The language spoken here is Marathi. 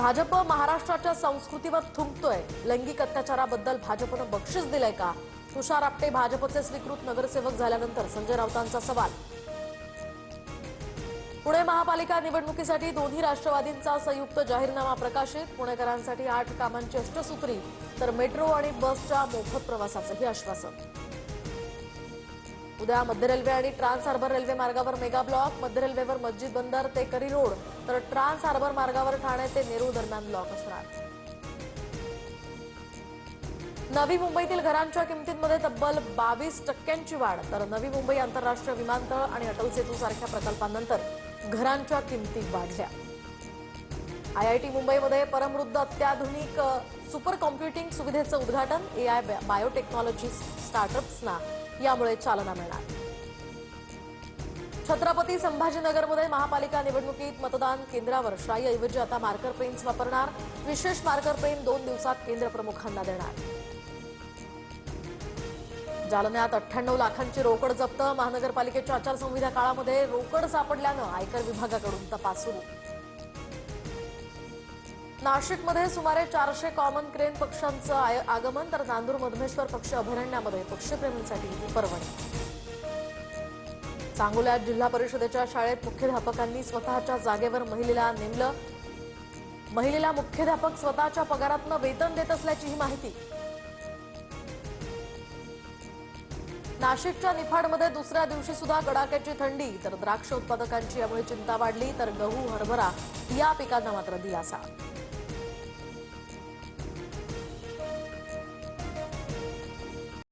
भाजप महाराष्ट्राच्या संस्कृतीवर थुंकतोय। लैंगिक अत्याचाराबद्दल भाजपनं बक्षीस दिलंय का? तुषार आपटे भाजपचे स्वीकृत नगरसेवक झाल्यानंतर संजय राऊतांचा सवाल। पुणे महापालिका निवडणुकीसाठी दोन्ही राष्ट्रवादींचा संयुक्त जाहीरनामा प्रकाशित। पुणेकरांसाठी 8 कामांची अष्टसूत्री तर मेट्रो आणि बसच्या मोफत प्रवासाचंही आश्वासन। उद्या मध्य रेल्वे आणि ट्रान्स हार्बर रेल्वे मार्गावर मेगा ब्लॉक। मध्य रेल्वेवर मस्जिद बंदर ते करी रोड तर ट्रान्स हार्बर मार्गावर ठाणे ते नेरूळ दरम्यान ब्लॉक असणार। नवी मुंबईतील घरांच्या किमतींमध्ये तब्बल 22% वाढ तर नवी मुंबई आंतरराष्ट्रीय विमानतळ आणि अटल सेतू सारख्या प्रकल्पांनंतर घरांच्या किमती वाढल्या। आयआयटी मुंबईमध्ये परमृद्ध अत्याधुनिक सुपर कॉम्प्युटिंग सुविधेचं उद्घाटन। एआय बायोटेक्नॉलॉजी स्टार्टअप्सना यामुळे चालना मिळणार। छत्रपती संभाजीनगरमध्ये महापालिका निवडणुकीत मतदान केंद्रावर शाईऐवजी आता मार्कर पेन्स वापरणार। विशेष मार्कर पेन 2 दिवसात केंद्र प्रमुखांना देणार। जालन्यात 98 लाखांची रोकड जप्त। महानगरपालिकेच्या आचारसंहिता काळामध्ये रोकड सापडल्यानं आयकर विभागाकडून तपास सुरू। नाशिकमध्ये सुमारे 400 कॉमन क्रेन पक्ष्यांचं आगमन तर नांदूर मधमेश्वर पक्षी अभयारण्यामध्ये पक्षीप्रेमींसाठी पर्वणी। सांगोल्यात जिल्हा परिषदेच्या शाळेत मुख्याध्यापकांनी स्वतःच्या जागेवर महिलेला नेमलं। महिलेला मुख्याध्यापक स्वतःच्या पगारातनं वेतन देत असल्याचीही माहिती। नाशिकच्या निफाडमध्ये दुसऱ्या दिवशी सुद्धा कडाक्याची थंडी तर द्राक्ष उत्पादकांची यामुळे चिंता वाढली तर गहू हरभरा या पिकांना मात्र दिलासा।